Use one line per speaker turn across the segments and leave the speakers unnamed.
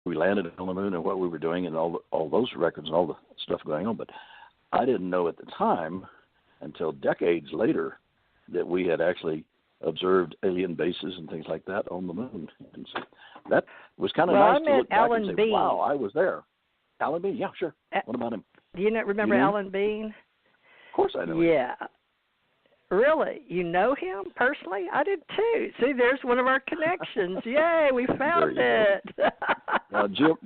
we landed on the moon and what we were doing and all those records and all the stuff going on. But I didn't know at the time until decades later that we had actually observed alien bases and things like that on the moon. And so that was kind of nice to look back
Alan
and say,
Bean.
wow, I was there. Alan Bean, yeah, sure. What about him?
Do you remember Alan Bean?
Of course I know him.
Yeah. Really? You know him personally? I did too. See, there's one of our connections. Yay, we found it.
Jim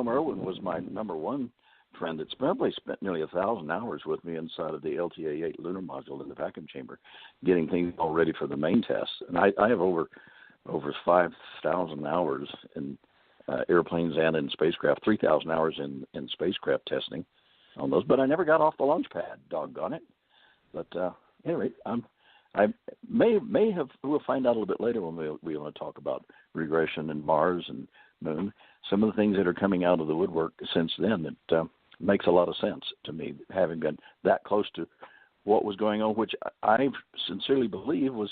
Irwin was my number one friend that probably spent nearly 1,000 hours with me inside of the LTA-8 lunar module in the vacuum chamber, getting things all ready for the main test. And I have over 5,000 hours in airplanes and in spacecraft, 3,000 hours in spacecraft testing on those. But I never got off the launch pad, doggone it. But anyway, I may have. We'll find out a little bit later when we want to talk about regression and Mars and Moon. Some of the things that are coming out of the woodwork since then that makes a lot of sense to me, having been that close to what was going on, which I sincerely believe was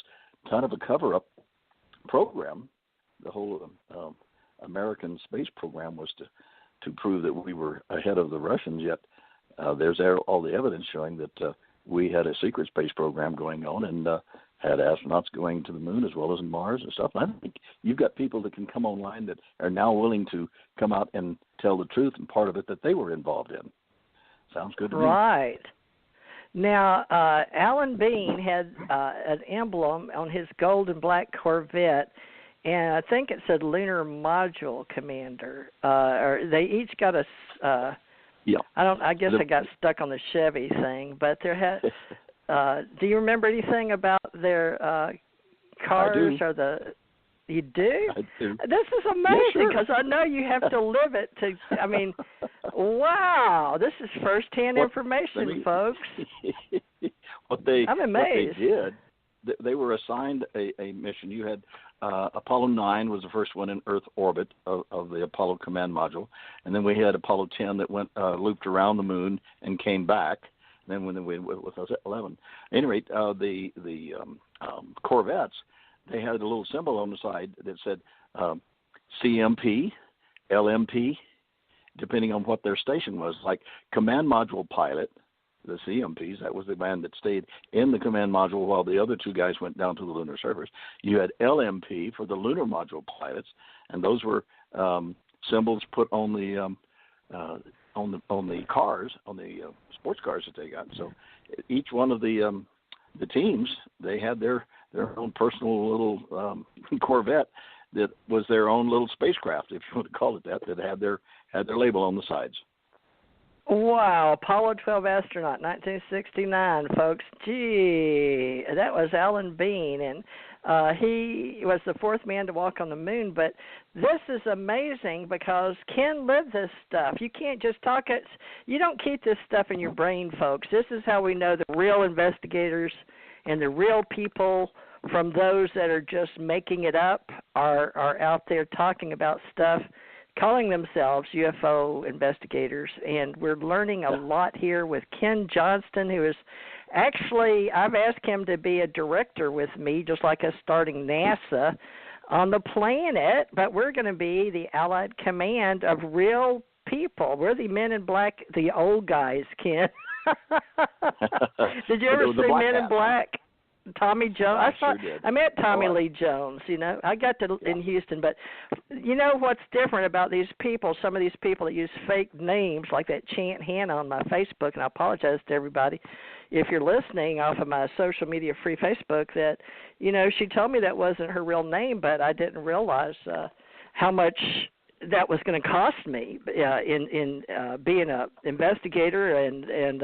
kind of a cover-up program. The whole American space program was to prove that we were ahead of the Russians. Yet there's all the evidence showing that we had a secret space program going on and had astronauts going to the moon as well as Mars and stuff. And I think you've got people that can come online that are now willing to come out and tell the truth and part of it that they were involved in. Sounds good to me.
Right. Now, Alan Bean had an emblem on his gold and black Corvette, and I think it said Lunar Module Commander. Or they each got a...
yeah.
I guess I got stuck on the Chevy thing, but there had. Do you remember anything about their cars or the? You do?
I do.
This is amazing because I know you have to live it to. I mean, wow! This is firsthand information, folks. I'm amazed.
What they did, they were assigned a mission. You had Apollo 9 was the first one in Earth orbit of the Apollo command module, and then we had Apollo 10 that went looped around the moon and came back. And then when we went with 11, at any rate, the Corvettes, they had a little symbol on the side that said CMP, LMP, depending on what their station was. Like command module pilot, the CMPs, that was the man that stayed in the command module while the other two guys went down to the lunar surface. You had LMP for the lunar module pilots, and those were symbols put on the cars, on the sports cars that they got. So each one of the teams, they had their own personal little Corvette that was their own little spacecraft, if you want to call it that had their label on the sides.
Wow, Apollo 12 astronaut, 1969, folks. Gee, that was Alan Bean, and he was the fourth man to walk on the moon. But this is amazing because Ken lived this stuff. You can't just talk it. You don't keep this stuff in your brain, folks. This is how we know the real investigators and the real people from those that are just making it up are out there talking about stuff, calling themselves UFO investigators, and we're learning a lot here with Ken Johnston, who is actually, I've asked him to be a director with me, just like us starting NASA on the planet, but we're going to be the Allied Command of real people. We're the Men in Black, the old guys, Ken. Did you ever see Men in Black? Tommy Jones. I met Tommy Lee Jones, I got to in Houston, but you know what's different about these people, some of these people that use fake names like that Chant Hannah on my Facebook, and I apologize to everybody if you're listening off of my social media free Facebook that, she told me that wasn't her real name, but I didn't realize how much that was going to cost me in being an investigator and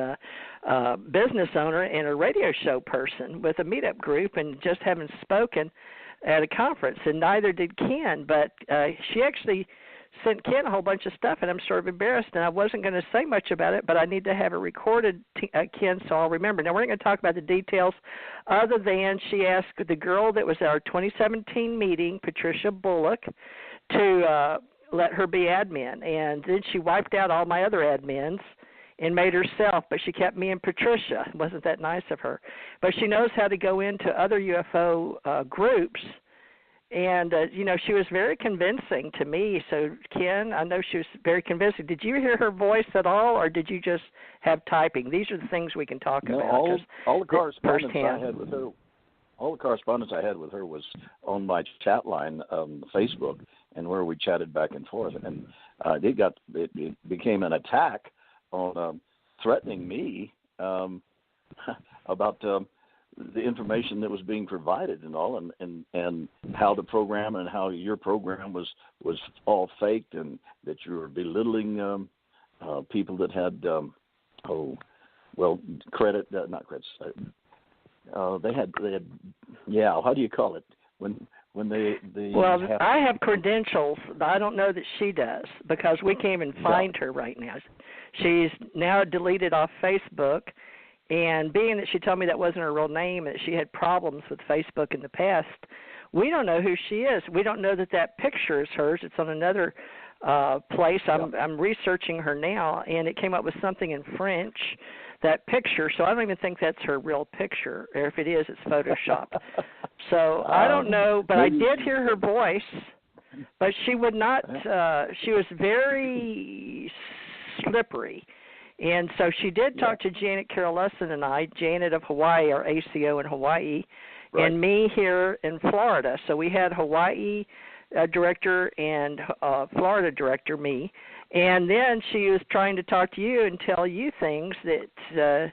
business owner and a radio show person with a meetup group and just having spoken at a conference. And neither did Ken, but she actually sent Ken a whole bunch of stuff, and I'm sort of embarrassed, and I wasn't going to say much about it, but I need to have it recorded, Ken, so I'll remember. Now, we're not going to talk about the details other than she asked the girl that was at our 2017 meeting, Patricia Bullock, to let her be admin, and then she wiped out all my other admins and made herself, but she kept me and Patricia. Wasn't that nice of her? But she knows how to go into other UFO groups And, she was very convincing to me. So, Ken, I know she was very convincing. Did you hear her voice at all, or did you just have typing? These are the things we can talk about.
All the correspondence I had with her, was on my chat line on Facebook, and where we chatted back and forth. And it became an attack on threatening me about the information that was being provided and all, and how the program and how your program was all faked, and that you were belittling people that had credit, not credit. They had how do you call it when they
I have credentials. I don't know that she does, because we can't even find her right now. She's now deleted off Facebook. And being that she told me that wasn't her real name and that she had problems with Facebook in the past, we don't know who she is. We don't know that picture is hers. It's on another place. I'm researching her now, and it came up with something in French, that picture. So I don't even think that's her real picture. Or if it is, it's Photoshop. So I don't know, but I did hear her voice. But she would not, she was very slippery. And so she did talk to Janet Carroll Lesson and I, Janet of Hawaii, our ACO in Hawaii, and me here in Florida. So we had Hawaii director and Florida director, me. And then she was trying to talk to you and tell you things that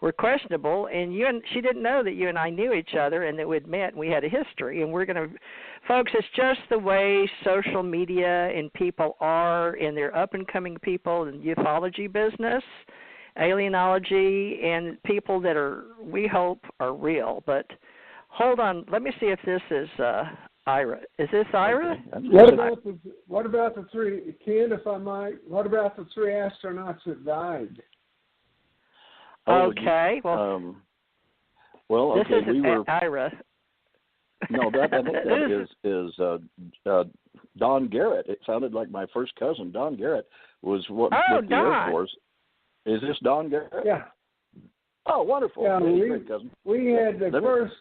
were questionable. And she didn't know that you and I knew each other and that we'd met and we had a history. And we're going to, folks, it's just the way social media and people are, and they're up-and-coming people in the ufology business, alienology, and people that we hope are real. But hold on. Let me see if this is Ira. Is this Ira?
What about the three, Ken, if I might, what about the three astronauts that died?
Okay.
This
isn't Ira.
No, that is Don Garrett. It sounded like my first cousin, Don Garrett, was with the Air Force. Is this Don Garrett?
Yeah.
Oh, wonderful.
Yeah,
great cousin.
We had the first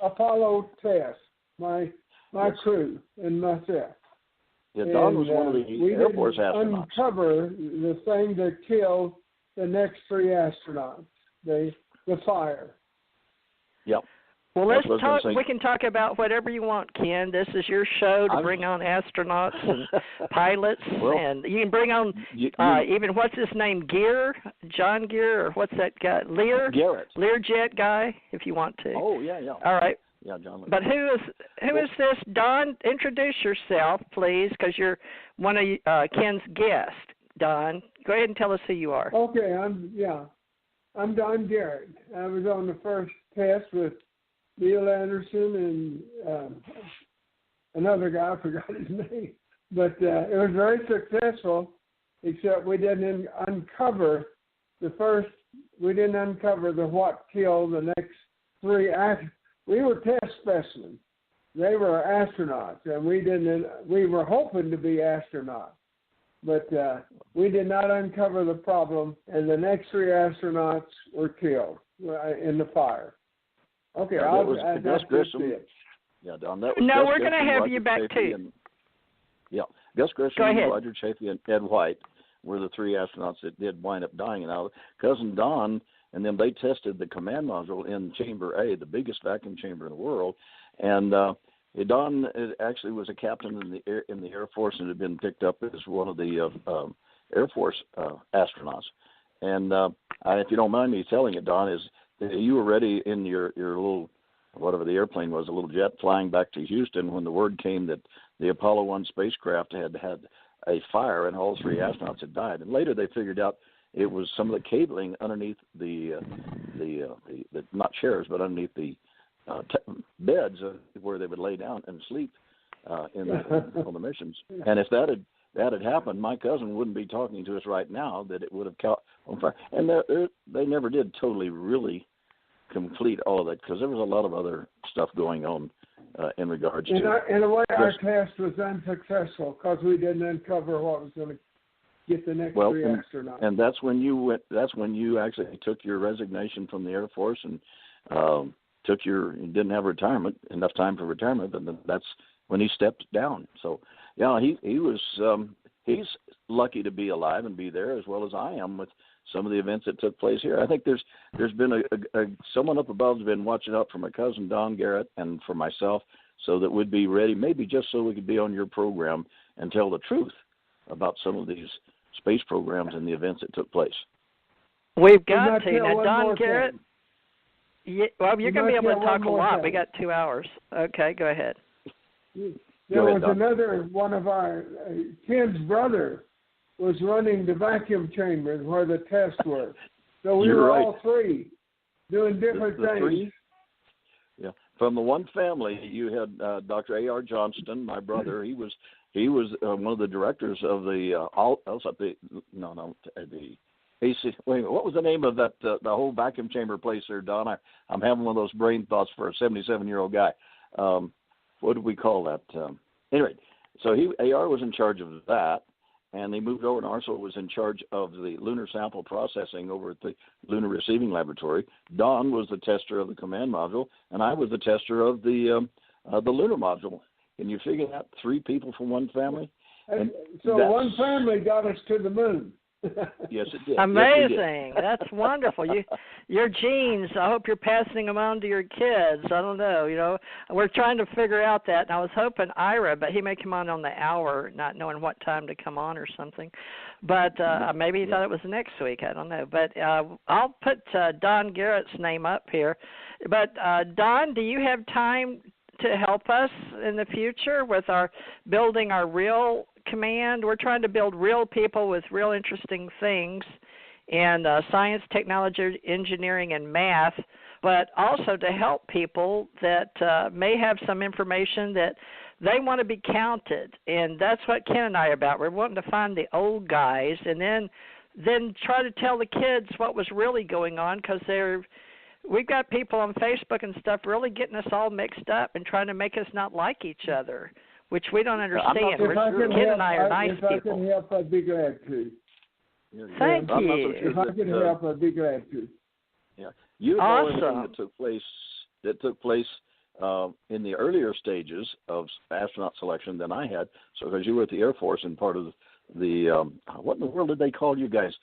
Apollo test, my crew and myself.
Yeah, Don was one of the Air Force astronauts.
We uncover the thing that killed the next three astronauts, the fire.
Yep.
Well, let's talk. We can talk about whatever you want, Ken. This is your show to bring on astronauts and pilots, and you can bring on even what's his name, John Gear, or what's that guy,
Garrett,
Learjet guy, if you want to.
Oh yeah.
All right.
Yeah, John.
But who is this, Don? Introduce yourself, please, because you're one of Ken's guests. Don, go ahead and tell us who you are.
Okay, I'm Don Garrett. I was on the first test with Neil Anderson and another guy, I forgot his name. But it was very successful, except we didn't uncover what killed the next three. We were test specimens. They were astronauts, and we were hoping to be astronauts. But we did not uncover the problem, and the next three astronauts were killed in the fire. Okay,
Gus Grissom. Yeah, Don, that was
no,
Gus
we're going to have
Roger
you back
Chafee
too.
Gus Grissom,
Go ahead.
Roger Chafee, and Ed White were the three astronauts that did wind up dying. Now, cousin Don and then they tested the command module in Chamber A, the biggest vacuum chamber in the world, and Don actually was a captain in the Air Force and had been picked up as one of the Air Force astronauts. And if you don't mind me telling it, Don, is that you were ready in your little, whatever the airplane was, a little jet flying back to Houston when the word came that the Apollo 1 spacecraft had a fire and all three astronauts had died. And later they figured out it was some of the cabling underneath the not chairs, but underneath the beds where they would lay down and sleep on the missions. And if that had happened, my cousin wouldn't be talking to us right now, that it would have caught on fire. And they never did totally really complete all of that, because there was a lot of other stuff going on in regards to...
In a way, our test was unsuccessful because we didn't uncover what was going to get the next three astronauts.
And that's when you actually took your resignation from the Air Force and you didn't have enough time for retirement, and that's when he stepped down. So, yeah, he was he's lucky to be alive and be there, as well as I am with some of the events that took place here. I think there's been someone up above has been watching out for my cousin Don Garrett and for myself, so that we'd be ready, maybe just so we could be on your program and tell the truth about some of these space programs and the events that took place.
We've got to. Now, Don Garrett, well, you're going to be able to talk a lot. We got 2 hours. Okay, go ahead.
There was another one of our Ken's brother was running the vacuum chambers where the tests were. So we were all three doing different things. Three?
Yeah. From the one family, you had Dr. A.R. Johnston, my brother. He was one of the directors of the AC. Wait, what was the name of that the whole vacuum chamber place there, Don? I'm having one of those brain thoughts for a 77-year-old guy. What do we call that? Anyway, so AR was in charge of that, and they moved over, and Arso was in charge of the lunar sample processing over at the Lunar Receiving Laboratory. Don was the tester of the command module, and I was the tester of the lunar module. Can you figure that? 3 people from one family?
And so one family got us to the moon.
Yes, it did.
Amazing. That's wonderful. Your genes, I hope you're passing them on to your kids. I don't know. We're trying to figure out that. And I was hoping Ira, but he may come on the hour, not knowing what time to come on or something. But maybe he thought it was next week. I don't know. But I'll put Don Garrett's name up here. But, Don, do you have time to help us in the future with building our real command? We're trying to build real people with real interesting things in science, technology, engineering, and math, but also to help people that may have some information that they want to be counted. And that's what Ken and I are about. We're wanting to find the old guys and then try to tell the kids what was really going on, because we've got people on Facebook and stuff really getting us all mixed up and trying to make us not like each other, which we don't understand. Ken and I are nice people.
If I can help, I'd be glad to.
Thank you.
If I can help, I'd be glad to.
Yeah, you know everything that took place in the earlier stages of astronaut selection than I had. So because you were at the Air Force and part of the what in the world did they call you guys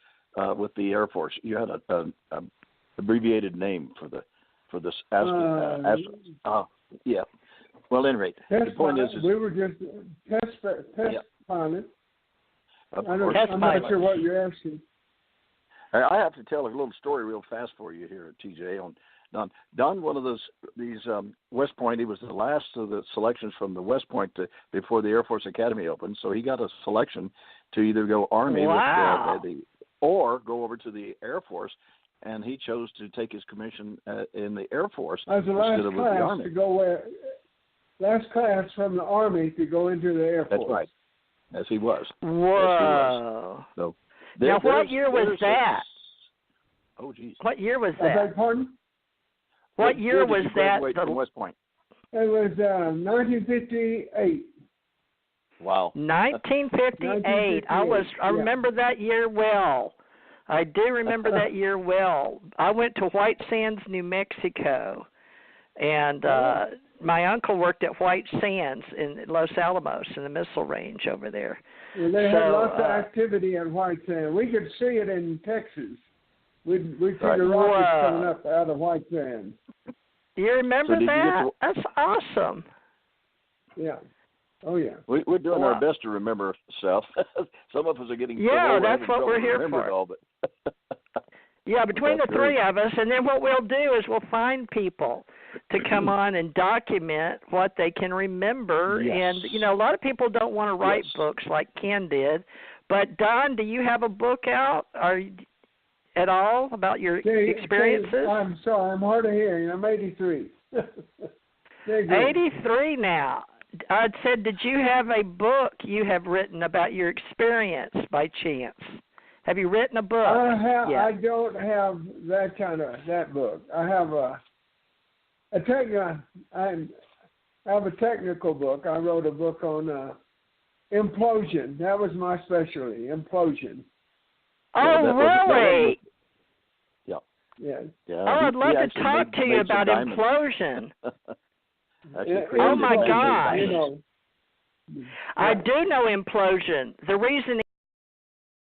with the Air Force? You had a abbreviated name for this astronaut. Yeah. Well, at any rate, the point is
we were just test pilot. I'm not sure what you're asking.
I have to tell a little story real fast for you here at TJ on Don. One of these West Point. He was the last of the selections from the West Point before the Air Force Academy opened. So he got a selection to either go Army or go over to the Air Force. And he chose to take his commission in the Air Force
instead of with the Army. Last class from the Army to go into the Air Force.
That's right. As he was.
Whoa.
So
now, what year was that?
Oh, geez.
What year was
that? I beg pardon?
What year was that?
From West Point.
It was 1958.
Wow.
1958. I remember that year well. I do remember that year well. I went to White Sands, New Mexico, and my uncle worked at White Sands in Los Alamos in the missile range over there.
Well, they had lots of activity at White Sands. We could see it in Texas. We'd see the rockets coming up out of White Sands.
You remember that? That's awesome.
Yeah. Oh, yeah.
We're doing our best to remember stuff. Some of us are getting
that's what we're here for.
All, but
yeah, between the three of us, and then what we'll do is we'll find people to come on and document what they can remember.
Yes.
And, a lot of people don't want to write books like Ken did. But, Don, do you have a book out at all about your experiences?
I'm sorry, I'm hard of hearing. I'm 83.
83 now. I said, did you have a book you have written about your experience by chance? Have you written a book?
I don't have that book. I have a technical book. I wrote a book on implosion. That was my specialty, implosion.
Oh, really?
Yeah.
I'd love to talk to you about implosion. Oh, my gosh. I do know implosion. The reason